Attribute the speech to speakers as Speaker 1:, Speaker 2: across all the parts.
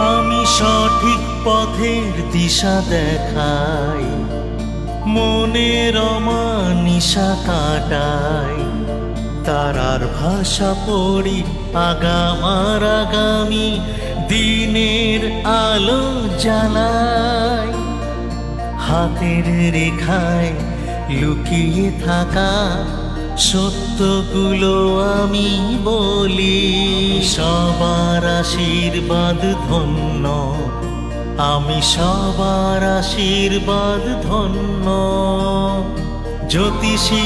Speaker 1: আমি সঠিক পথের দিশা দেখাই, মনের অমানিশা কাটাই, তারার ভাষা পড়ি আগামার আগামী দিনের আলো জ্বালাই। হাতের রেখায় লুকিয়ে থাকা সত্যগুলো আমি বলি। সবার আশীর্বাদ ধন্য, আমি সবার আশীর্বাদ ধন্য। জ্যোতিষী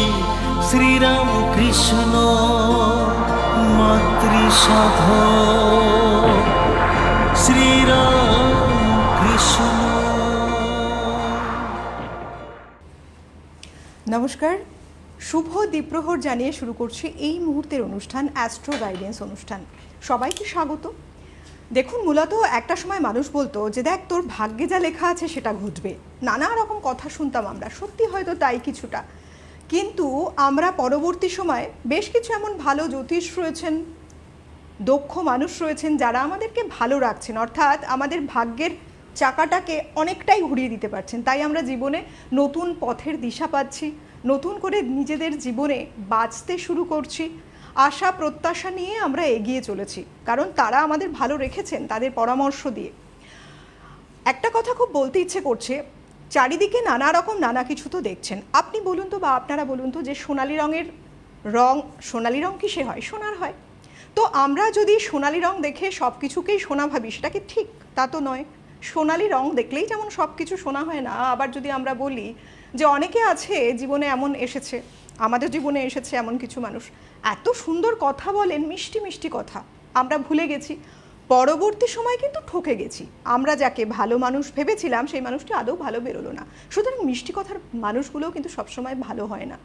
Speaker 1: শ্রীরাম কৃষ্ণ মাতৃসাধ শ্রীরাম কৃষ্ণ।
Speaker 2: নমস্কার, শুভ দ্বীপ্রহর জানিয়ে শুরু করছি এই মুহূর্তের অনুষ্ঠান অ্যাস্ট্রো গাইডেন্স অনুষ্ঠান। সবাইকে স্বাগত। দেখুন, মূলত একটা সময় মানুষ বলতো যে দেখ তোর ভাগ্যে যা লেখা আছে সেটা ঘটবে, নানা রকম কথা শুনতাম আমরা, সত্যি হয়তো তাই কিছুটা। কিন্তু আমরা পরবর্তী সময় বেশ কিছু এমন ভালো জ্যোতিষ রয়েছেন, দক্ষ মানুষ রয়েছেন যারা আমাদেরকে ভালো রাখছেন, অর্থাৎ আমাদের ভাগ্যের চাকাটাকে অনেকটাই ঘুরিয়ে দিতে পারছেন। তাই আমরা জীবনে নতুন পথের দিশা পাচ্ছি, নতুন করে নিজেদের জীবনে বাঁচতে শুরু করছি, আশা প্রত্যাশা নিয়ে আমরা এগিয়ে চলেছি, কারণ তারা আমাদের ভালো রেখেছেন তাদের পরামর্শ দিয়ে। একটা কথা খুব বলতে ইচ্ছে করছে, চারিদিকে নানা রকম নানা কিছু তো দেখছেন। আপনি বলুন তো, বা আপনারা বলুন তো, যে সোনালি রঙের রং, সোনালি রং কিসে হয়? সোনার হয়। তো আমরা যদি সোনালি রং দেখে সব কিছুকেই সোনা ভাবি, সেটা কি ঠিক? তা তো নয়। সোনালি রং দেখলেই যেমন সব কিছু সোনা হয় না। আবার যদি আমরা বলি যে অনেকে আছে জীবনে এমন এসেছে, আমাদের জীবনে এসেছে এমন কিছু মানুষ এত সুন্দর কথা বলেন, মিষ্টি মিষ্টি কথা, আমরা ভুলে গেছি, পরবর্তী সময় কিন্তু ঠকে গেছি। আমরা যাকে ভালো মানুষ ভেবেছিলাম সেই মানুষটি আদৌ ভালো বেরোলো না। সুতরাং মিষ্টি কথার মানুষগুলোও কিন্তু সবসময় ভালো হয় না।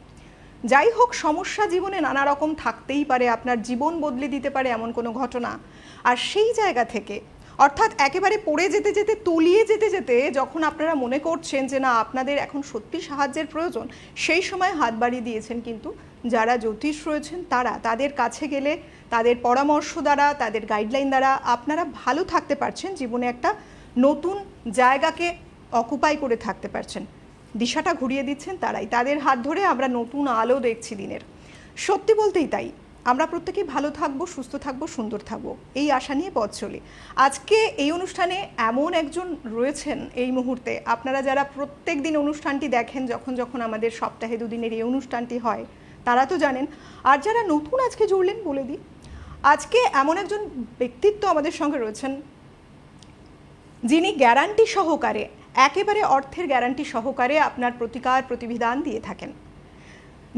Speaker 2: যাই হোক, সমস্যা জীবনে নানা রকম থাকতেই পারে, আপনার জীবন বদলে দিতে পারে এমন কোনো ঘটনা। আর সেই জায়গা থেকে, অর্থাৎ একেবারে পড়ে যেতে যেতে, তলিয়ে যেতে যেতে যখন আপনারা মনে করছেন যে না আপনাদের এখন সত্যি সাহায্যের প্রয়োজন, সেই সময় হাত বাড়িয়ে দিয়েছেন কিন্তু যারা জ্যোতিষ রয়েছেন তারা। তাদের কাছে গেলে, তাদের পরামর্শ দ্বারা, তাদের গাইডলাইন দ্বারা আপনারা ভালো থাকতে পারছেন, জীবনে একটা নতুন জায়গাকে অকুপাই করে থাকতে পারছেন, দিশাটা ঘুরিয়ে দিচ্ছেন তারাই। তাদের হাত ধরে আমরা নতুন আলো দেখছি দিনের। সত্যি বলতেই তাই, আমরা প্রত্যেকেই ভালো থাকবো, সুস্থ থাকবো, সুন্দর থাকবো, এই আশা নিয়ে পথ চলি। আজকে এই অনুষ্ঠানে এমন একজন রয়েছেন এই মুহূর্তে, আপনারা যারা প্রত্যেক দিন অনুষ্ঠানটি দেখেন, যখন যখন আমাদের সপ্তাহে দুদিনের এই অনুষ্ঠানটি হয়, তারা তো জানেন। আর যারা নতুন আজকে জুড়লেন, বলে দিই, আজকে এমন একজন ব্যক্তিত্ব আমাদের সঙ্গে রয়েছেন যিনি গ্যারান্টি সহকারে, একেবারে অর্থের গ্যারান্টি সহকারে আপনার প্রতিকার প্রতিবিধান দিয়ে থাকেন।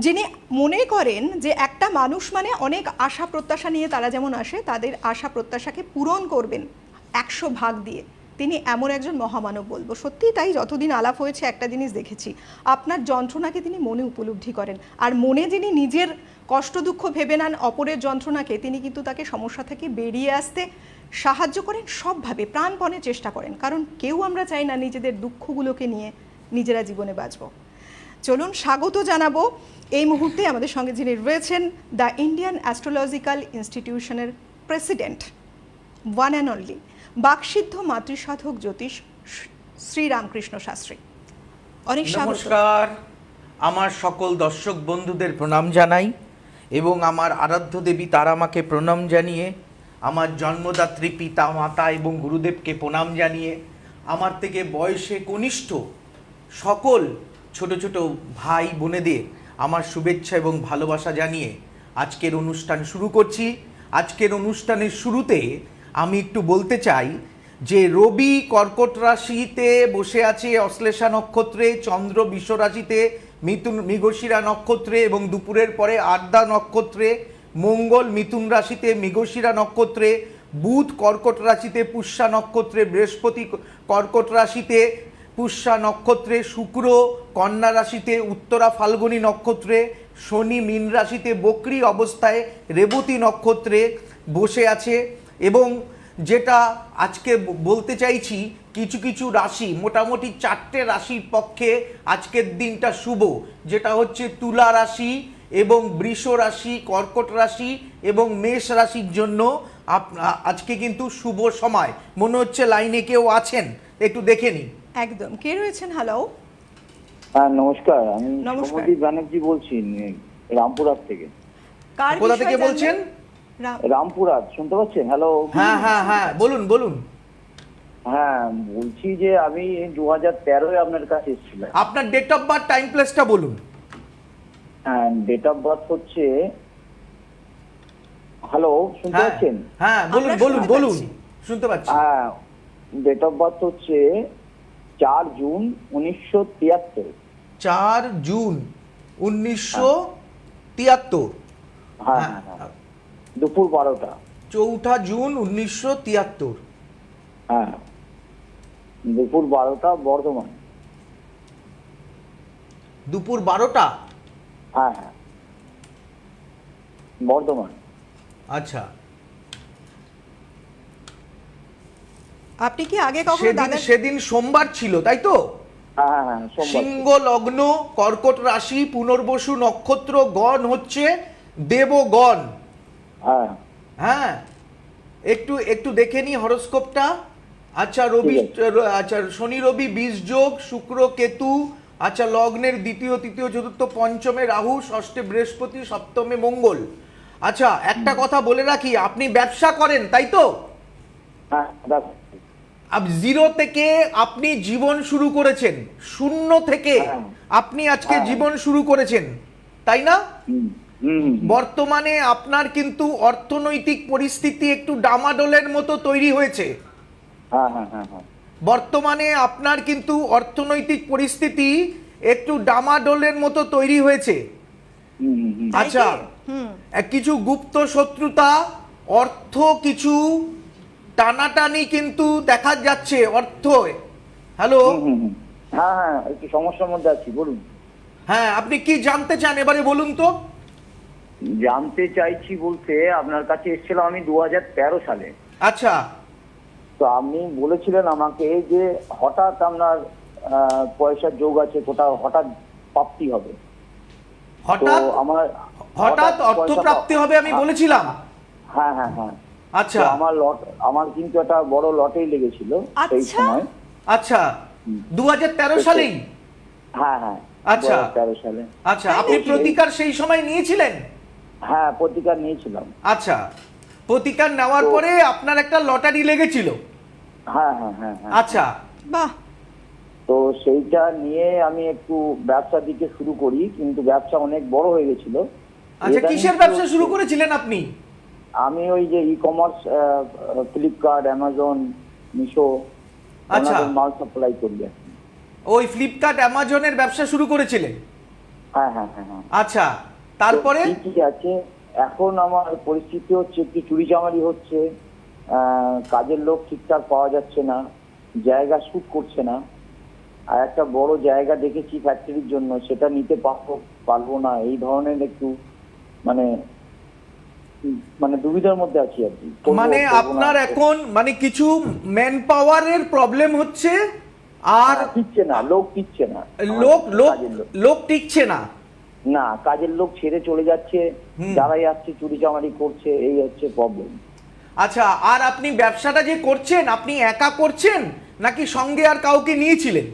Speaker 2: যিনি মনে করেন যে একটা মানুষ মানে অনেক আশা প্রত্যাশা নিয়ে তারা যেমন আসে, তাদের আশা প্রত্যাশাকে পূরণ করবেন 100 ভাগ দিয়ে, তিনি এমন একজন মহামানব বলবো। সত্যিই তাই, যতদিন আলাপ হয়েছে একটা জিনিস দেখেছি, আপনার যন্ত্রণাকে তিনি মনে উপলব্ধি করেন। আর মনে যিনি নিজের কষ্ট দুঃখ ভেবে নেন, অপরের যন্ত্রণাকে, তিনি কিন্তু তাকে সমস্যা থেকে বেরিয়ে আসতে সাহায্য করেন, সবভাবে প্রাণপণে চেষ্টা করেন। কারণ কেউ আমরা চাই না নিজেদের দুঃখগুলোকে নিয়ে নিজেরা জীবনে বাঁচব। চলুন স্বাগত জানাবো এই মুহূর্তে আমাদের সঙ্গে যিনি রয়েছেন, দ্য ইন্ডিয়ান অ্যাস্ট্রোলজিক্যাল ইনস্টিটিউশনের প্রেসিডেন্ট, ওয়ান অ্যান্ড অনলি বাকসিদ্ধ মাতৃসাধক জ্যোতিষ শ্রীরামকৃষ্ণ শাস্ত্রী। অনেক স্বাগত।
Speaker 3: নমস্কার, আমার সকল দর্শক বন্ধুদের প্রণাম জানাই এবং আমার আরাধ্য দেবী তারামাকে প্রণাম জানিয়ে, আমার জন্মদাত্রী পিতা মাতা এবং গুরুদেবকে প্রণাম জানিয়ে, আমার থেকে বয়সে কনিষ্ঠ সকল ছোট ছোট ভাই বোনেদের আমার শুভেচ্ছা এবং ভালোবাসা জানিয়ে আজকের অনুষ্ঠান শুরু করছি। আজকের অনুষ্ঠানের শুরুতে আমি একটু বলতে চাই যে রবি কর্কট রাশিতে বসে আছে অশ্লেষা নক্ষত্রে, চন্দ্র বৃষ রাশিতে, মৃগশিরা নক্ষত্রে এবং দুপুরের পরে আদ্রা নক্ষত্রে, মঙ্গল মিথুন রাশিতে মৃগশিরা নক্ষত্রে, বুধ কর্কট রাশিতে পুষ্যা নক্ষত্রে, বৃহস্পতি কর্কট রাশিতে পুষ্যা নক্ষত্রে, শুক্র কন্যা রাশিতে উত্তরা ফাল্গুনী নক্ষত্রে, শনি মীন রাশিতে বক্রী অবস্থায় রেবতী নক্ষত্রে বসে আছে। এবং যেটা আজকে বলতে চাইছি, কিছু কিছু রাশি, মোটামুটি 4টে রাশির পক্ষে আজকের দিনটা শুভ, যেটা হচ্ছে তুলা রাশি এবং বৃষ রাশি, কর্কট রাশি এবং মেষ রাশির জন্য আজকে কিন্তু শুভ সময়। মনে হচ্ছে লাইনে কেউ আছেন, একটু দেখে নিন।
Speaker 2: একদম, কে রয়েছেন? হ্যালো,
Speaker 4: হ্যাঁ নমস্কার, আমি
Speaker 2: নমস্কার।
Speaker 4: সমদীপ ব্যানার্জি বলছি রামপুরহাট থেকে।
Speaker 2: কার
Speaker 3: কোথা
Speaker 2: বিষয়ে
Speaker 3: থেকে
Speaker 2: জানবেন?
Speaker 3: বলছেন?
Speaker 4: রামপুরহাট, শুনতে পাচ্ছেন? হ্যালো।
Speaker 3: হ্যাঁ হ্যাঁ হ্যাঁ, বলুন বলুন।
Speaker 4: হ্যাঁ বলছি যে আমি 2013-এ আপনার কাছে এসেছিলাম।
Speaker 3: আপনার ডেট অফ বার্থ, টাইম প্লেসটা বলুন।
Speaker 4: হ্যাঁ, ডেট অফ বার্থ হচ্ছে, হ্যালো শুনতে
Speaker 3: হ্যাঁ
Speaker 4: পাচ্ছেন?
Speaker 3: হ্যাঁ, বলুন
Speaker 2: আমরা
Speaker 3: বলুন
Speaker 2: শুনতে
Speaker 3: বলুন,
Speaker 2: পাচ্ছি।
Speaker 3: শুনতে পাচ্ছি।
Speaker 4: হ্যাঁ, ডেট অফ বার্থ হচ্ছে 4 জুন 1973।
Speaker 3: 4 জুন 1973।
Speaker 4: হ্যাঁ হ্যাঁ হ্যাঁ, দুপুর 12টা।
Speaker 3: 4 জুন 1973।
Speaker 4: হ্যাঁ, দুপুর 12টা, বর্ধমান।
Speaker 3: দুপুর 12টা।
Speaker 4: হ্যাঁ হ্যাঁ, বর্ধমান।
Speaker 3: আচ্ছা,
Speaker 2: আপনি কি আগে কখনো
Speaker 3: সেদিন
Speaker 2: দাদা
Speaker 3: সেদিন সোমবার ছিল, তাই তো?
Speaker 4: হ্যাঁ হ্যাঁ হ্যাঁ, সোমবার।
Speaker 3: সিংহ লগ্ন, কর্কট রাশি, পুনর্বসু নক্ষত্র, গণ হচ্ছে দেবগণ।
Speaker 4: হ্যাঁ
Speaker 3: হ্যাঁ, একটু একটু দেখে নি হরোস্কোপটা। আচ্ছা রবি, আচ্ছা শনি রবি 20 যোগ, শুক্র কেতু, আচ্ছা লগ্নের দ্বিতীয় তৃতীয় চতুর্থ পঞ্চমে রাহু, ষষ্ঠে বৃহস্পতি, সপ্তমে মঙ্গল। আচ্ছা একটা কথা বলে রাখি, আপনি ব্যবসা করেন তাই তো?
Speaker 4: হ্যাঁ,
Speaker 3: জিরো থেকে আপনি জীবন শুরু করেছেন, শূন্য থেকে
Speaker 4: হ্যাঁ।
Speaker 3: আপনি আজকে জীবন শুরু করেছেন, তাই না?
Speaker 4: হুম হুম।
Speaker 3: বর্তমানে আপনার কিন্তু অর্থনৈতিক পরিস্থিতি একটু ডামাডোলের মতো তৈরি হয়েছে।
Speaker 4: হ্যাঁ হ্যাঁ হ্যাঁ হ্যাঁ।
Speaker 3: বর্তমানে আপনার কিন্তু অর্থনৈতিক পরিস্থিতি একটু ডামাডোলের মতো তৈরি হয়েছে।
Speaker 4: হুম হুম হুম।
Speaker 2: তাই কি?
Speaker 3: আচ্ছা,
Speaker 2: হুম।
Speaker 3: কিছু গুপ্ত শত্রুতা, অর্থ কিছু টানাটানি কিন্তু দেখা যাচ্ছে অর্থ। হ্যালো,
Speaker 4: হুম হুম হুম। হ্যাঁ হ্যাঁ, একটু সমস্যার মধ্যে আছি, বলুন।
Speaker 3: হ্যাঁ আপনি কি জানতে চান এবারে বলুন তো?
Speaker 4: জানতে চাইছি বলতে, আপনার কাছে এসেছিলাম আমি 2013 সালে।
Speaker 3: আচ্ছা,
Speaker 4: তো আপনি বলেছিলেন আমাকে যে হঠাৎ আপনার পয়সার যোগ আছে, কোথাও হঠাৎ প্রাপ্তি হবে। তো
Speaker 3: হঠাৎ
Speaker 4: আমার
Speaker 3: হঠাৎ অর্থ
Speaker 4: পয়সা
Speaker 3: প্রাপ্তি হবে আমি বলেছিলাম।
Speaker 4: হ্যাঁ হ্যাঁ হ্যাঁ।
Speaker 3: আচ্ছা
Speaker 4: তো আমার কিন্তু একটা বড় লটারি লেগেছিল সেই
Speaker 2: আচ্ছা।
Speaker 4: সময়।
Speaker 3: আচ্ছা, 2013 সালেই?
Speaker 4: হ্যাঁ হ্যাঁ,
Speaker 3: আচ্ছা।
Speaker 4: 2013 সালে।
Speaker 3: আচ্ছা, আপনি প্রতিকার সেই সময় নিয়েছিলেন?
Speaker 4: হ্যাঁ, প্রতিকার নিয়েছিলাম।
Speaker 3: আচ্ছা, প্রতিকার নেওয়ার পরে আপনার একটা লটারি লেগেছিল?
Speaker 4: হ্যাঁ হ্যাঁ হ্যাঁ হ্যাঁ।
Speaker 3: আচ্ছা,
Speaker 2: বাহ,
Speaker 4: তো সেইটা নিয়ে আমি একটু ব্যবসার দিকে শুরু করি, কিন্তু ব্যবসা অনেক বড় হয়ে গেছিল।
Speaker 3: আচ্ছা
Speaker 4: এটা
Speaker 3: কিসের
Speaker 4: নিয়ে
Speaker 3: ব্যবসা শুরু করেছিলেন আপনি?
Speaker 4: আমি ওই যে ই-কমার্স, ফ্লিপকার্ট, অ্যামাজন, মিশো,
Speaker 3: আচ্ছা।
Speaker 4: ওনাদের মাল সাপ্লাই করি আর কি।
Speaker 3: ওই ফ্লিপকার্ট অ্যামাজনের ব্যবসা শুরু করেছিলেন?
Speaker 4: হ্যাঁ হ্যাঁ হ্যাঁ হ্যাঁ।
Speaker 3: আচ্ছা, তারপরে?
Speaker 4: তো ঠিকই আছে, এখন আমার পরিস্থিতি হচ্ছে একটু চুরি চামারি হচ্ছে, কাজের লোক ঠিকঠাক পাওয়া যাচ্ছে না, জায়গা শুট করছে না। আর একটা বড় জায়গা দেখেছি ফ্যাক্টরির জন্য, সেটা নিতে পারবো না, এই ধরনের একটু মানে মানে দুবিধার মধ্যে আছি আর কি। করবো,
Speaker 3: মানে
Speaker 4: করবো না।
Speaker 3: আপনার এখন মানে কিছু ম্যান পাওয়ারের প্রবলেম হচ্ছে, আর
Speaker 4: টিকছে না, লোক টিকছে না,
Speaker 3: লোক লোক
Speaker 4: কাজের লোক।
Speaker 3: লোক টিকছে না।
Speaker 4: না, কাজের লোক ছেড়ে চলে যাচ্ছে,
Speaker 3: হুম।
Speaker 4: যারাই আসছে চুরি চামারি করছে, এই হচ্ছে প্রবলেম।
Speaker 3: আচ্ছা, আর আপনি ব্যবসাটা যে করছেন আপনি একা করছেন নাকি সঙ্গে আর কাউকে নিয়েছিলেন?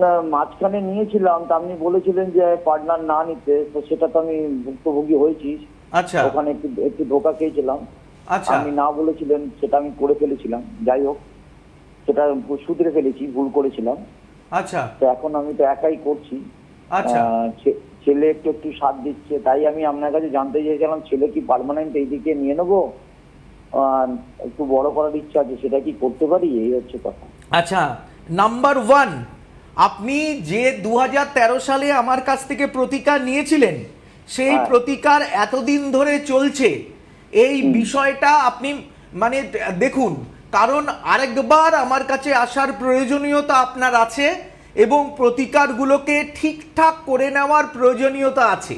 Speaker 4: না, মাঝখানে নিয়েছিলাম, তা আপনি বলেছিলেন যে পার্টনার না নিতে, তো সেটা তো আমি ভুক্তভোগী হয়েছি।
Speaker 3: আচ্ছা
Speaker 4: ওখানে একটু একটু ধোকা খেয়েছিলাম।
Speaker 3: আচ্ছা
Speaker 4: আপনি না বলেছিলেন, সেটা আমি করে ফেলেছিলাম। যাই হোক, সেটা শুধরে ফেলেছি, ভুল করেছিলাম।
Speaker 3: আচ্ছা
Speaker 4: তো এখন আমি তো একাই করছি।
Speaker 3: আচ্ছা।
Speaker 4: ছেলে একটু একটু সাথ দিচ্ছে, তাই আমি আপনার কাছে জানতে চাইছিলাম, ছেলে কি পার্মানেন্ট এইদিকে নিয়ে নেবো? একটু বড় করার ইচ্ছা আছে, সেটা কি করতে পারি, এই হচ্ছে কথা।
Speaker 3: আচ্ছা, নাম্বার 1, আপনি যে 2013 সালে আমার কাছ থেকে প্রতিকার নিয়েছিলেন, সেই
Speaker 4: হ্যাঁ।
Speaker 3: প্রতিকার এতদিন ধরে চলছে। এই বিষয়টা আপনি মানে দেখুন, কারণ আরেকবার আমার কাছে আসার প্রয়োজনীয়তা আপনার আছে এবং প্রতিকারগুলোকে ঠিকঠাক করে নেওয়ার প্রয়োজনীয়তা আছে।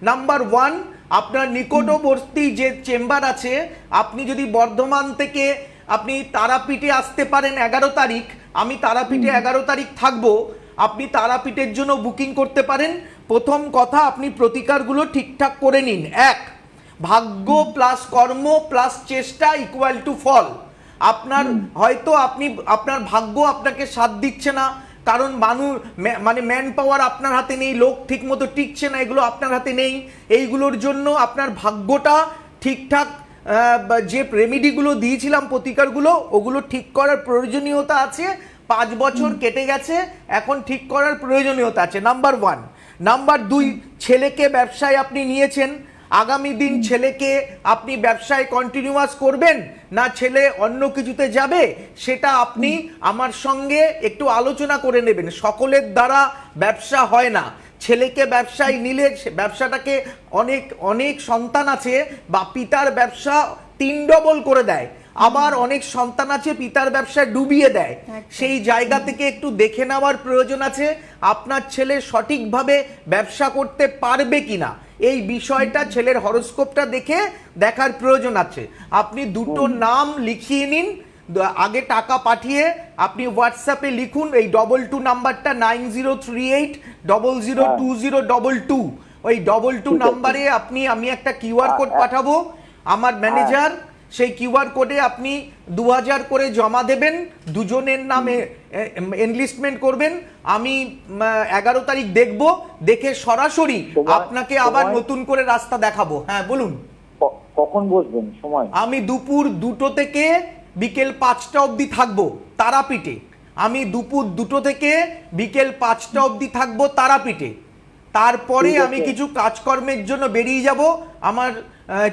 Speaker 3: নাম্বার 1, আপনার নিকটবর্তী যে চেম্বার আছে, আপনি যদি বর্ধমান থেকে আপনি তারাপীঠে আসতে পারেন 11 তারিখ, আমি তারাপীঠে 11 তারিখ থাকবো, আপনি তারাপীঠের জন্য বুকিং করতে পারেন। প্রথম কথা, আপনি প্রতিকারগুলো ঠিকঠাক করে নিন। এক, ভাগ্য প্লাস কর্ম প্লাস চেষ্টা ইকুয়াল টু ফল। আপনার হয়তো আপনার ভাগ্য আপনাকে সাথ দিচ্ছে না, কারণ মানে ম্যান পাওয়ার আপনার হাতে নেই, লোক ঠিক মতো টিকছে না, এগুলো আপনার হাতে নেই। এইগুলোর জন্য আপনার ভাগ্যটা ঠিকঠাক যে রেমিডিগুলো দিয়েছিলাম, প্রতিকারগুলো, ওগুলো ঠিক করার প্রয়োজনীয়তা আছে। 5 বছর কেটে গেছে, এখন ঠিক করার প্রয়োজনীয়তা আছে, নাম্বার 1। নাম্বার 2, ছেলেকে ব্যবসায় আপনি নিয়েছেন, আগামী দিন ছেলেকে আপনি ব্যবসায় কন্টিনিউয়াস করবেন না ছেলে অন্য কিছুতে যাবে, সেটা আপনি আমার সঙ্গে একটু আলোচনা করে নেবেন। সকলের দ্বারা ব্যবসা হয় না। ছেলেকে ব্যবসায় নিলে ব্যবসাটাকে অনেক সন্তান আছে বা পিতার ব্যবসা 3 ডবল করে দেয়, আবার অনেক সন্তান আছে পিতার ব্যবসায় ডুবিয়ে দেয়। সেই জায়গা থেকে একটু দেখে নেওয়ার প্রয়োজন আছে আপনার ছেলে সঠিকভাবে ব্যবসা করতে পারবে কিনা। এই বিষয়টা ছেলের হরোস্কোপটা দেখে দেখার প্রয়োজন আছে। আপনি দুটো নাম লিখিয়ে নিন, আগে টাকা পাঠিয়ে আপনি হোয়াটসঅ্যাপে লিখুন এই 22 নাম্বারটা, 9038002022, ওই 22 নাম্বারে আমি একটা কিউআর কোড পাঠাবো আমার ম্যানেজার, সেই কিউআর কোডে আপনি 2000 করে জমা দেবেন, দুজনের নামে এনলিস্টমেন্ট করবেন। আমি 11 তারিখ দেখব, দেখে সরাসরি আপনাকে আবার নতুন করে রাস্তা দেখাবো। হ্যাঁ বলুন,
Speaker 4: কখন বসবেন সময়?
Speaker 3: আমি দুপুর 2টো থেকে বিকেল 5টা অবধি থাকবো তারাপীঠে। আমি দুপুর 2টো থেকে বিকেল 5টা অবধি থাকবো তারাপীঠে। তারপরে আমি কিছু কাজকর্মের জন্য বেরিয়ে যাব। আমার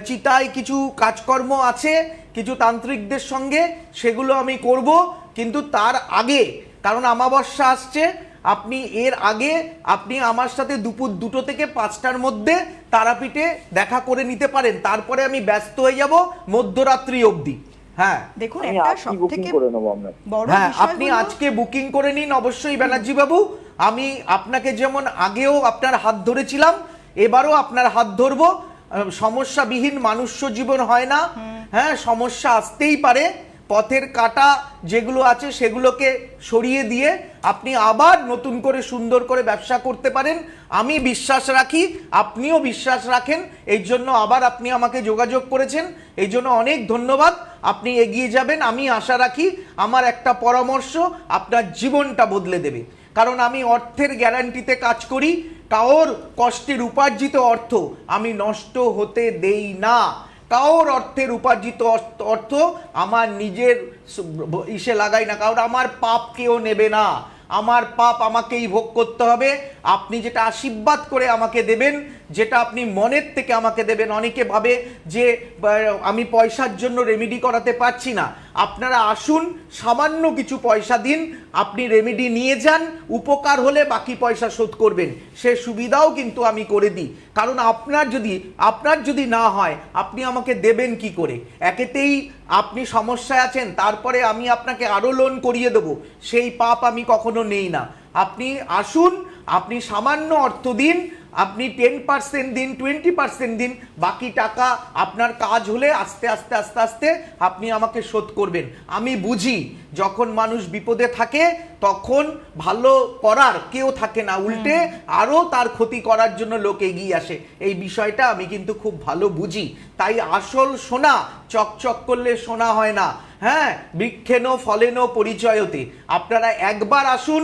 Speaker 3: চিতায় কিছু কাজকর্ম আছে কিছু তান্ত্রিকদের সঙ্গে, সেগুলো আমি করব। কিন্তু তার আগে, কারণ অমাবস্যা আসছে, এর আগে আপনি আমার সাথে দুপুর 2টো থেকে 5টার মধ্যে তারাপীঠে দেখা করে নিতে পারেন। তারপরে আমি ব্যস্ত হয়ে যাব মধ্যরাত্রি অবধি। হ্যাঁ
Speaker 2: দেখুন, একটা সবথেকে বড়
Speaker 3: হ্যাঁ,
Speaker 2: বিষয়
Speaker 3: আপনি
Speaker 2: হলো-
Speaker 3: আজকে বুকিং করে নিন অবশ্যই ব্যানার্জি বাবু। আমি আপনাকে যেমন আগেও আপনার হাত ধরেছিলাম, এবারও আপনার হাত ধরবো। সমস্যাবিহীন মানুষ্য জীবন হয় না। হ্যাঁ, সমস্যা আসতেই পারে। পথের কাটা যেগুলো আছে সেগুলোকে সরিয়ে দিয়ে আপনি আবার নতুন করে সুন্দর করে ব্যবসা করতে পারেন। আমি বিশ্বাস রাখি, আপনিও বিশ্বাস রাখেন, এই জন্য আবার আপনি আমাকে যোগাযোগ করেছেন, এই জন্য অনেক ধন্যবাদ। আপনি এগিয়ে যাবেন, আমি আশা রাখি। আমার একটা পরামর্শ আপনার জীবনটা বদলে দেবে, কারণ আমি অর্থের গ্যারান্টিতে কাজ করি। কারোর কষ্টের উপার্জিত অর্থ আমি নষ্ট হতে দেই না। কারোর অর্থের উপার্জিত অর্থ আমার নিজের ইসে লাগাই না, কারণ আমার পাপ কেউ নেবে না। আমার পাপ আমাকেই ভোগ করতে হবে। আপনি যেটা আশীর্বাদ করে আমাকে দেবেন, যেটা আপনি মনের থেকে আমাকে দেবেন, অনেকে ভাবে যে আমি পয়সার জন্য রেমেডি করাতে পারছি না। আপনারা আসুন, সামান্য কিছু পয়সা দিন, আপনি রেমেডি নিয়ে যান, উপকার হলে বাকি পয়সা শোধ করবেন, সে সুবিধাও কিন্তু আমি করে দিই। কারণ আপনার যদি না হয় আপনি আমাকে দেবেন কি করে? একেতেই আপনি সমস্যায় আছেন, তারপরে আমি আপনাকে আরো লোন করিয়ে দেবো, সেই পাপ আমি কখনো নেই না। আপনি আসুন, আপনি সামান্য অর্থ দিন, আপনি 10% দিন, 20% দিন, বাকি টাকা আপনার কাজ হলে আস্তে আস্তে আস্তে আস্তে আপনি আমাকে শোধ করবেন। আমি বুঝি যখন মানুষ বিপদে থাকে তখন ভালো করার কেউ থাকে না, উল্টে আরো তার ক্ষতি করার জন্য লোক এগিয়ে আসে। এই বিষয়টা আমি কিন্তু খুব ভালো বুঝি। তাই আসল সোনা চকচক করলে সোনা হয় না। হ্যাঁ, বৃক্ষেন ফলেন পরিচয়তে। আপনারা একবার আসুন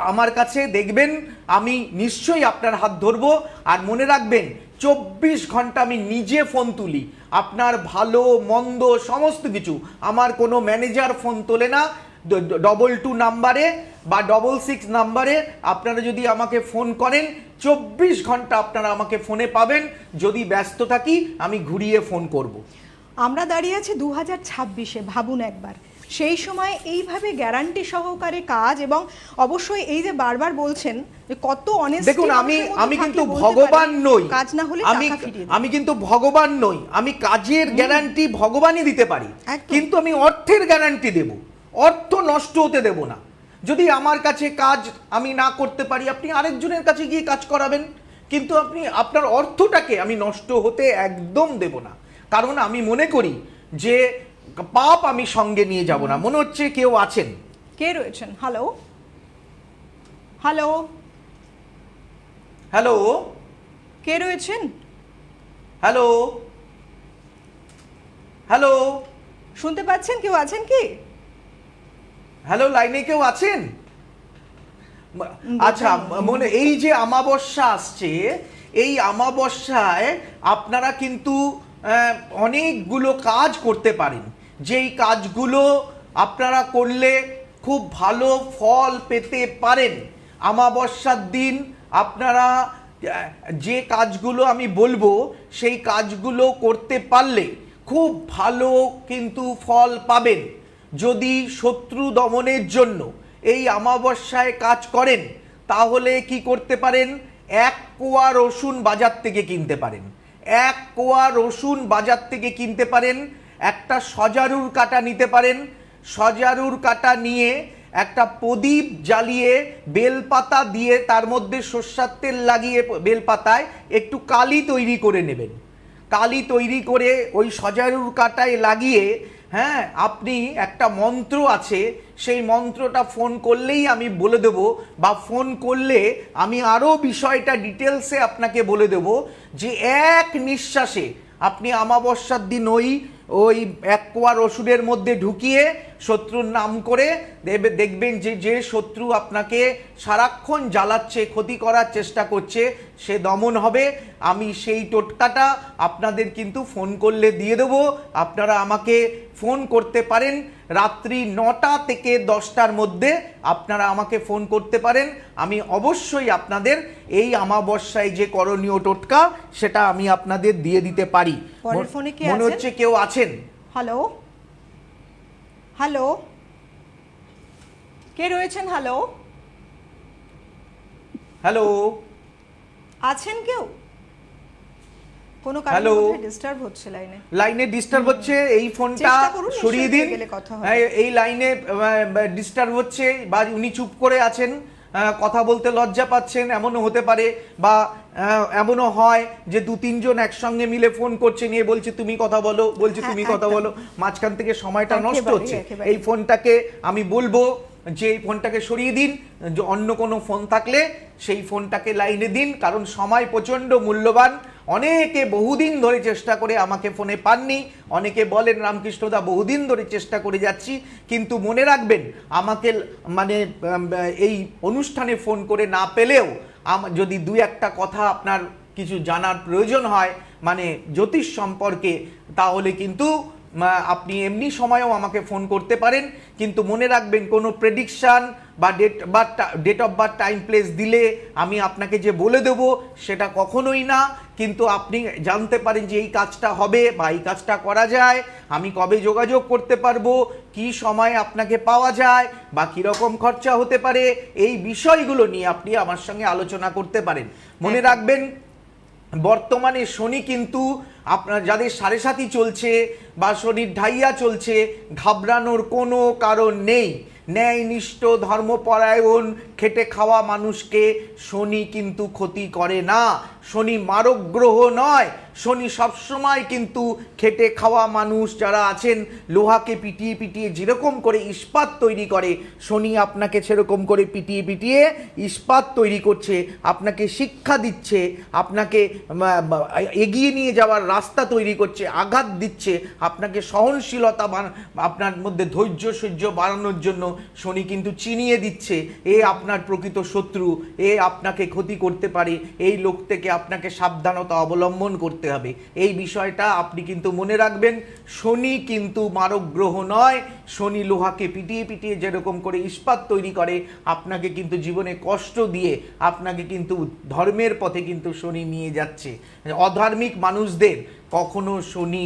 Speaker 3: আমার কাছে, দেখবেন আমি নিশ্চয়ই আপনার হাত ধরবো। আর মনে রাখবেন, 24 ঘন্টা আমি নিজে ফোন তুলি, আপনার ভালো মন্দ সমস্ত কিছু। আমার কোনো ম্যানেজার ফোন তোলে না। 22 নাম্বারে বা 66 নাম্বারে আপনারা যদি আমাকে ফোন করেন, 24 ঘন্টা আপনারা আমাকে ফোনে পাবেন। যদি ব্যস্ত থাকি আমি ঘুরিয়ে ফোন করব।
Speaker 2: আমরা দাঁড়িয়ে আছি 2026-এ, ভাবুন একবার সেই সময় এইভাবে গ্যারান্টি সহকারে কাজ, এবং অবশ্যই এই যে বারবার বলছেন যে কত অনেস্টি।
Speaker 3: দেখুন, আমি কিন্তু ভগবান নই,
Speaker 2: কাজ না হলে টাকা ফিরিয়ে দিন।
Speaker 3: আমি কিন্তু ভগবান নই। আমি কাজের গ্যারান্টি ভগবানই দিতে পারি, কিন্তু আমি অর্থের গ্যারান্টি দেব, অর্থ নষ্ট হতে দেব না। যদি আমার কাছে কাজ আমি না করতে পারি, আপনি আরেকজনের কাছে গিয়ে কাজ করাবেন, কিন্তু আপনার অর্থটাকে আমি নষ্ট হতে একদম দেব না। কারণ আমি মনে করি যে পাপ আমি সঙ্গে নিয়ে যাব না। মনে হচ্ছে কেউ আছেন।
Speaker 2: কে রয়েছেন? হ্যালো হ্যালো
Speaker 3: হ্যালো
Speaker 2: কে রয়েছেন?
Speaker 3: হ্যালো হ্যালো
Speaker 2: শুনতে পাচ্ছেন? কেউ আছেন কি?
Speaker 3: হ্যালো, লাইনে কেউ আছেন? আচ্ছা, মনে এই যে অমাবস্যা আসছে, এই অমাবস্যায় আপনারা কিন্তু অনেকগুলো কাজ করতে পারেন, যেই কাজগুলো আপনারা করলে খুব ভালো ফল পেতে পারেন। অমাবস্যার দিন আপনারা যে কাজগুলো আমি বলবো সেই কাজগুলো করতে পারলে খুব ভালো কিন্তু ফল পাবেন। যদি শত্রু দমনের জন্য এই অমাবস্যায় কাজ করেন তাহলে কি করতে পারেন, 1 কোয়া রসুন বাজার থেকে কিনতে পারেন। 1 কোয়া রসুন বাজার থেকে কিনতে পারেন। একটা সজারুর কাটা নিতে পারেন। সজারুর কাটা নিয়ে একটা প্রদীপ জ্বালিয়ে বেলপাতা দিয়ে তার মধ্যে সরষের তেল লাগিয়ে বেলপাতায় একটু কালি তৈরি করে নেবেন। কালি তৈরি করে ওই সজারুর কাটায় লাগিয়ে, হ্যাঁ, আপনি একটা মন্ত্র আছে, সেই মন্ত্রটা ফোন করলেই আমি বলে দেব, বা ফোন করলে আমি আরও বিষয়টা ডিটেলসে আপনাকে বলে দেব, যে এক নিঃশ্বাসে আপনি অমাবস্যার দিন ওই 1 কোয়া রসুনের মধ্যে ঢুকিয়ে শত্রুর নাম করে দেখবেন যে শত্রু আপনাকে সারাক্ষণ জ্বালাচ্ছে, ক্ষতি করার চেষ্টা করছে, সে দমন হবে। আমি সেই টোটকাটা আপনাদের কিন্তু ফোন করলে দিয়ে দেবো। আপনারা আমাকে ফোন করতে পারেন রাত্রি 9টা থেকে 10টার মধ্যে আপনারা আমাকে ফোন করতে পারেন। আমি অবশ্যই আপনাদের এই অমাবস্যায় যে করণীয় টোটকা সেটা আমি আপনাদের দিয়ে দিতে পারি। মনে হচ্ছে কেউ আছেন।
Speaker 2: হ্যালো হ্যালো, কে রয়েছেন? হ্যালো
Speaker 3: হ্যালো,
Speaker 2: আছেন কেউ? কোনো কারণে ডিস্টার্ব হচ্ছে লাইনে
Speaker 3: ডিস্টার্ব হচ্ছে। এই ফোনটা সরিয়ে দিন। এই লাইনে ডিস্টার্ব হচ্ছে, বা উনি চুপ করে আছেন, কথা বলতে লজ্জা পাচ্ছেন, এমনও হতে পারে। বা এমনও হয় যে 2-3 জন একসঙ্গে মিলে ফোন করছে, নিয়ে বলছে তুমি কথা বলো, বলছে তুমি কথা বলো, মাঝখান থেকে সময়টা নষ্ট হচ্ছে। এই ফোনটাকে আমি বলবো যে এই ফোনটাকে সরিয়ে দিন। অন্য কোনো ফোন থাকলে সেই ফোনটাকে লাইনে দিন, কারণ সময় প্রচণ্ড মূল্যবান। অনেকে বহুদিন ধরে চেষ্টা করে আমাকে ফোনে পাননি। অনেকে বলেন রামকৃষ্ণদা বহুদিন ধরে চেষ্টা করে যাচ্ছি, কিন্তু মনে রাখবেন আমাকে মানে এই অনুষ্ঠানে ফোন করে না পেলেও যদি 2-1টা কথা আপনার কিছু জানার প্রয়োজন হয় মানে জ্যোতিষ সম্পর্কে, তাহলে কিন্তু আপনি এমনি সময়েও আমাকে ফোন করতে পারেন। কিন্তু মনে রাখবেন কোনো প্রেডিকশান বা date of birth time place দিলে আমি আপনাকে যে বলে দেবো সেটা কখনোই না। কিন্তু আপনি জানতে পারেন যে এই কাজটা হবে বা এই কাজটা করা যায়, আমি কবে যোগাযোগ করতে পারবো, কি সময় আপনাকে পাওয়া যায়, বা কীরকম খরচা হতে পারে, এই বিষয়গুলো নিয়ে আপনি আমার সঙ্গে আলোচনা করতে পারেন। মনে রাখবেন বর্তমানে শনি কিন্তু আপনার যাদের 7.5 চলছে বা শনির ঢাইয়া চলছে, ঘাবড়ানোর কোনো কারণ নেই। ন্যায়নিষ্ঠ ধর্মপরায়ণ খেটে খাওয়া মানুষকে শনি কিন্তু ক্ষতি করে না। শনি মারক গ্রহ নয়। শনি সবসময় কিন্তু খেটে খাওয়া মানুষ যারা আছেন, লোহাকে পিটিয়ে পিটিয়ে যেরকম করে ইস্পাত তৈরি করে, শনি আপনাকে সেরকম করে পিটিয়ে পিটিয়ে ইস্পাত তৈরি করছে, আপনাকে শিক্ষা দিচ্ছে, আপনাকে এগিয়ে নিয়ে যাওয়ার রাস্তা তৈরি করছে, আঘাত দিচ্ছে, আপনাকে সহনশীলতা আপনার মধ্যে ধৈর্য সহ্য বাড়ানোর জন্য শনি কিন্তু চিনিয়ে দিচ্ছে এ আপনার প্রকৃত শত্রু, এ আপনাকে ক্ষতি করতে পারে, এই লোক থেকে আপনাকে সাবধানতা অবলম্বন করতে হবে। এই বিষয়টা আপনি কিন্তু মনে রাখবেন। শনি কিন্তু মারক গ্রহ নয়। শনি লোহাকে পিটিয়ে পিটিয়ে যেরকম করে ইস্পাত তৈরি করে, আপনাকে কিন্তু জীবনে কষ্ট দিয়ে আপনাকে কিন্তু ধর্মের পথে কিন্তু শনি নিয়ে যাচ্ছে। অধার্মিক মানুষদের কখনো শনি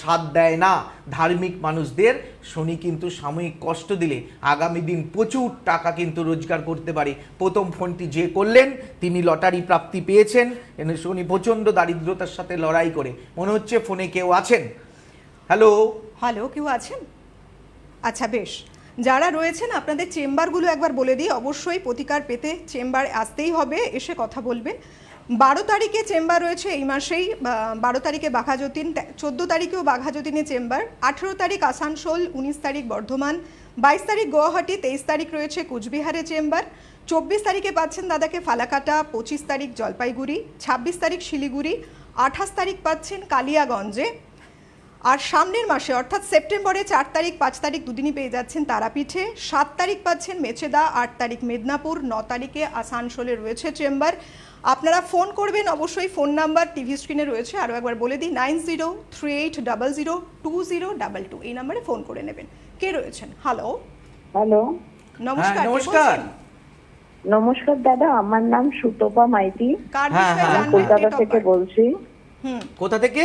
Speaker 3: সাথ দেয় না। ধার্মিক মানুষদের শনি কিন্তু সাময়িক কষ্ট দিলে আগামী দিন প্রচুর টাকা কিন্তু রোজগার করতে পারে। প্রথম ফোনটি যে করলেন তিনি লটারি প্রাপ্তি পেয়েছেন, শনি প্রচণ্ড দারিদ্রতার সাথে লড়াই করে। মনে হচ্ছে ফোনে কেউ আছেন। হ্যালো
Speaker 2: হ্যালো, কেউ আছেন? আচ্ছা বেশ, যারা রয়েছেন আপনাদের চেম্বারগুলো একবার বলে দিই। অবশ্যই প্রতিকার পেতে চেম্বার আসতেই হবে, এসে কথা বলবেন। 12 তারিখে চেম্বার রয়েছে এই মাসেই। 12 তারিখে বাঘাযতীন, 14 তারিখেও বাঘাযতীনে চেম্বার, 18 তারিখ আসানসোল, 19 তারিখ বর্ধমান, 22 তারিখ গুয়াহাটি, 23 তারিখ রয়েছে কুচবিহারে চেম্বার, 24 তারিখে পাচ্ছেন দাদাকে ফালাকাটা, 25 তারিখ জলপাইগুড়ি, 26 তারিখ শিলিগুড়ি, 28 তারিখ পাচ্ছেন কালিয়াগঞ্জে। আর সামনের মাসে অর্থাৎ সেপ্টেম্বরে 4 তারিখ 5 তারিখ দুদিনই পেয়ে যাচ্ছেন তারাপীঠে, 7 তারিখ পাচ্ছেন মেচেদা, 8 তারিখ মেদিনীপুর, 9 তারিখে আসানসোলে রয়েছে চেম্বার। আপনারা ফোন করবেন অবশ্যই, ফোন নাম্বার টিভি স্ক্রিনে রয়েছে, আরও একবার বলে দিই 9038002022, এই নাম্বারে ফোন করে নেবেন। কে রয়েছেন? হ্যালো,
Speaker 5: হ্যালো,
Speaker 2: নমস্কার। কে
Speaker 3: নমস্কার।
Speaker 2: বলছেন?
Speaker 5: নমস্কার দাদা, আমার নাম সুতপা মাইতি,
Speaker 2: কার
Speaker 3: হ্যাঁ,
Speaker 2: বিষয়ে
Speaker 3: হ্যাঁ,
Speaker 2: জানবেন?
Speaker 5: কলকাতা
Speaker 2: Date of
Speaker 5: থেকে
Speaker 2: birth?
Speaker 5: বলছি।
Speaker 2: হুম,
Speaker 3: কোথা থেকে?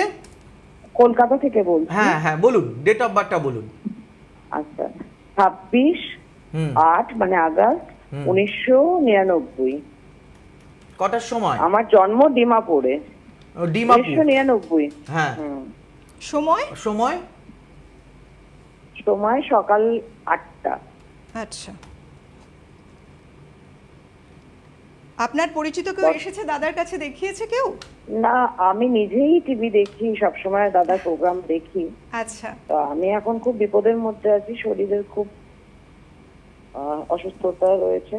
Speaker 5: কলকাতা থেকে বলছি।
Speaker 3: হ্যাঁ হ্যাঁ, বলুন, ডেট অফ বার্থটা বলুন।
Speaker 5: আচ্ছা, 26/8 মানে আগস্ট 1999।
Speaker 3: কটার সময়?
Speaker 5: আমার জন্ম ডিমাপুরে।
Speaker 3: ডিমাপুর।
Speaker 5: 1999।
Speaker 3: হ্যাঁ।
Speaker 2: সময়?
Speaker 3: সময়?
Speaker 5: সময় সকাল 8টা।
Speaker 2: আচ্ছা, আপনার পরিচিত কেউ এসেছে দাদার কাছে, দেখিয়েছে কেউ?
Speaker 5: না, আমি নিজেই টিভি দেখি, সবসময় দাদার প্রোগ্রাম দেখি।
Speaker 2: আচ্ছা,
Speaker 5: তো আমি এখন খুব বিপদের মধ্যে আছি, শরীরের খুব অসুস্থতা রয়েছে।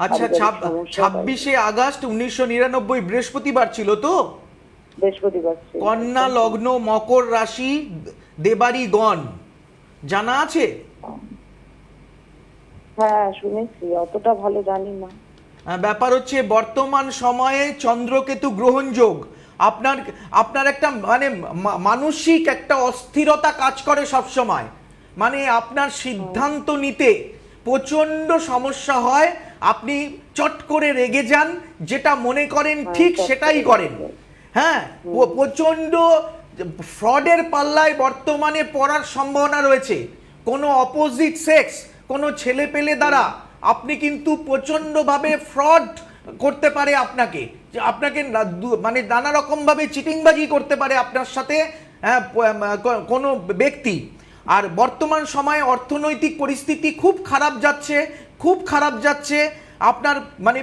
Speaker 3: আচ্ছা,
Speaker 5: পারিবারিক সমস্যা
Speaker 3: 26শে আগস্ট 1999 বৃহস্পতিবার ছিল তো?
Speaker 5: বৃহস্পতিবার ছিল।
Speaker 3: কন্যা লগ্ন, মকর রাশি, দেবারি গণ, জানা আছে?
Speaker 5: হ্যাঁ, শুনেছি, অতটা ভালো জানি না।
Speaker 3: ব্যাপার হচ্ছে বর্তমান সময়ে চন্দ্রকেতু গ্রহণ যোগ, আপনার আপনার একটা মানে মানসিক একটা অস্থিরতা কাজ করে সব সময়, মানে আপনার সিদ্ধান্ত নিতে প্রচন্ড সমস্যা হয়, আপনি চট করে রেগে যান, যেটা মনে করেন ঠিক সেটাই করেন। হ্যাঁ, প্রচন্ড ফ্রডের পাল্লায় বর্তমানে পড়ার সম্ভাবনা রয়েছে। কোনো অপোজিট সেক্স, কোনো ছেলে পেলে দ্বারা আপনি কিন্তু প্রচন্ডভাবে ফ্রড করতে পারে আপনাকে, আপনাকে মানে নানা রকমভাবে চিটিংবাজি করতে পারে আপনার সাথে কোনো ব্যক্তি। আর বর্তমান সময়ে অর্থনৈতিক পরিস্থিতি খুব খারাপ যাচ্ছে, খুব খারাপ যাচ্ছে। আপনার মানে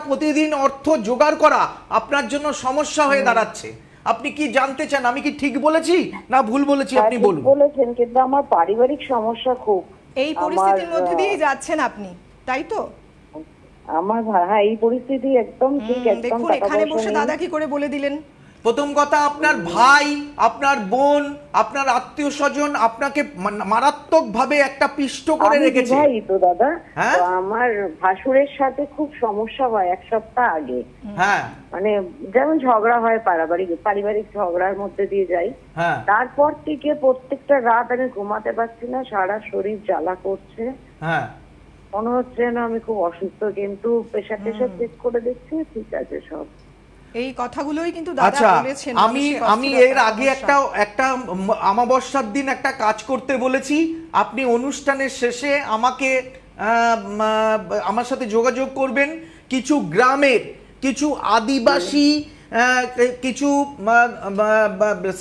Speaker 3: প্রতিদিন অর্থ জোগাড় করা আপনার জন্য সমস্যা হয়ে দাঁড়াচ্ছে। আপনি কি জানতে চান, আমি কি ঠিক বলেছি না ভুল বলেছি? আপনি বলুন।
Speaker 5: বলেছেন, কিন্তু আমার পারিবারিক সমস্যা খুব।
Speaker 2: এই পরিস্থিতির মধ্যে দিয়েই যাচ্ছেন আপনি, তাই তো?
Speaker 5: আমার হ্যাঁ, এই পরিস্থিতি একদম ঠিক, একদম
Speaker 2: দেখুন
Speaker 5: টাকা
Speaker 2: এখানে
Speaker 5: পয়সা
Speaker 2: বসে
Speaker 5: নেই।
Speaker 2: দাদা কি করে বলে দিলেন।
Speaker 3: প্রথম কথা, আপনার ভাই, আপনার বোন, আপনার আত্মীয় স্বজন আপনাকে মারাত্মকভাবে একটা পিষ্ট করে
Speaker 5: আমি
Speaker 3: রেখেছে।
Speaker 5: বিবাহিত দাদা,
Speaker 3: হ্যাঁ?
Speaker 5: তো আমার ভাসুরের সাথে খুব সমস্যা হয় 1 সপ্তাহ আগে।
Speaker 3: হ্যাঁ
Speaker 5: মানে যেমন ঝগড়া হয়, পারিবারিক ঝগড়ার মধ্যে দিয়ে যাই।
Speaker 3: হ্যাঁ
Speaker 5: তারপর থেকে প্রত্যেকটা রাত আমি ঘুমাতে পারছি না, সারা শরীর জ্বালা করছে,
Speaker 3: হ্যাঁ।
Speaker 5: মনে হচ্ছে না আমি খুব অসুস্থ, কিন্তু প্রেশার চেক করে দেখছি ঠিক আছে সব।
Speaker 2: এই কথাগুলোই কিন্তু দাদা
Speaker 3: আচ্ছা,
Speaker 2: বলেছেন।
Speaker 3: আমি
Speaker 2: মানসিক
Speaker 3: এর
Speaker 2: অস্থিরতা,
Speaker 3: আগে একটা অমাবস্যার দিন একটা কাজ করতে বলেছি। আপনি অনুষ্ঠানের শেষে আমাকে আমার সাথে যোগাযোগ করবেন। কিছু গ্রামের কিছু আদিবাসী কিছু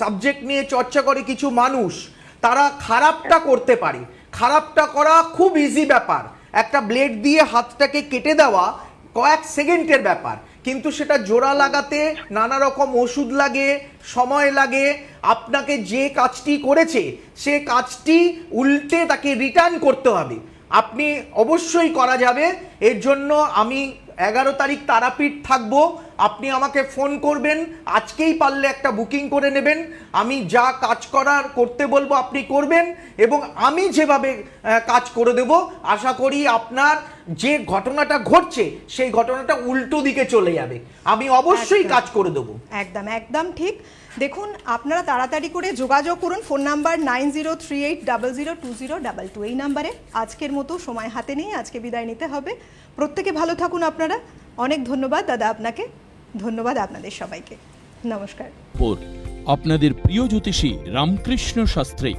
Speaker 3: সাবজেক্ট নিয়ে চর্চা করে কিছু মানুষ, তারা খারাপটা করতে পারে। খারাপটা করা খুব ইজি ব্যাপার, একটা ব্লেড দিয়ে হাতটাকে কেটে দেওয়া কয়েক সেকেন্ডের ব্যাপার, কিন্তু সেটা জোড়া লাগাতে নানা রকম ওষুধ লাগে, সময় লাগে। আপনাকে যে কাজটি করেছে সে কাজটি উল্টে তাকে রিটার্ন করতে হবে। আপনি অবশ্যই করা যাবে। এর জন্য আমি 11 তারিখ তারাপীঠ থাকবো। আপনি আমাকে ফোন করবেন, আজকেই পারলে একটা বুকিং করে নেবেন। আমি যা কাজ করতে বলবো আপনি করবেন, এবং আমি যেভাবে কাজ করে দেব, আশা করি আপনার যে ঘটনাটা ঘটছে সেই ঘটনাটা উল্টো দিকে চলে যাবে। আমি অবশ্যই কাজ করে দেবো।
Speaker 2: একদম একদম ঠিক। দেখুন আপনারা তাড়াতাড়ি করে যোগাযোগ করুন, ফোন নাম্বার 9038002022, এই নাম্বারে। আজকের মতো সময় হাতে নেই, আজকে বিদায় নিতে হবে। প্রত্যেকে ভালো থাকুন আপনারা। অনেক ধন্যবাদ দাদা আপনাকে, ধন্যবাদ আপনাদের সবাইকে, নমস্কার।
Speaker 6: আপনাদের প্রিয় জ্যোতিষী রামকৃষ্ণ শাস্ত্রী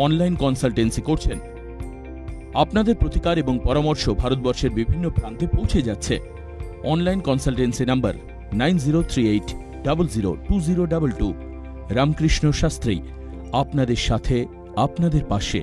Speaker 6: অনলাইন কনসালটেন্সি করছেন। আপনাদের প্রতিকার এবং পরামর্শ ভারতবর্ষের বিভিন্ন প্রান্তে পৌঁছে যাচ্ছে। Online consultancy number 9038002022। Ramakrishna Shastri আপনাদের সাথে, আপনাদের পাশে।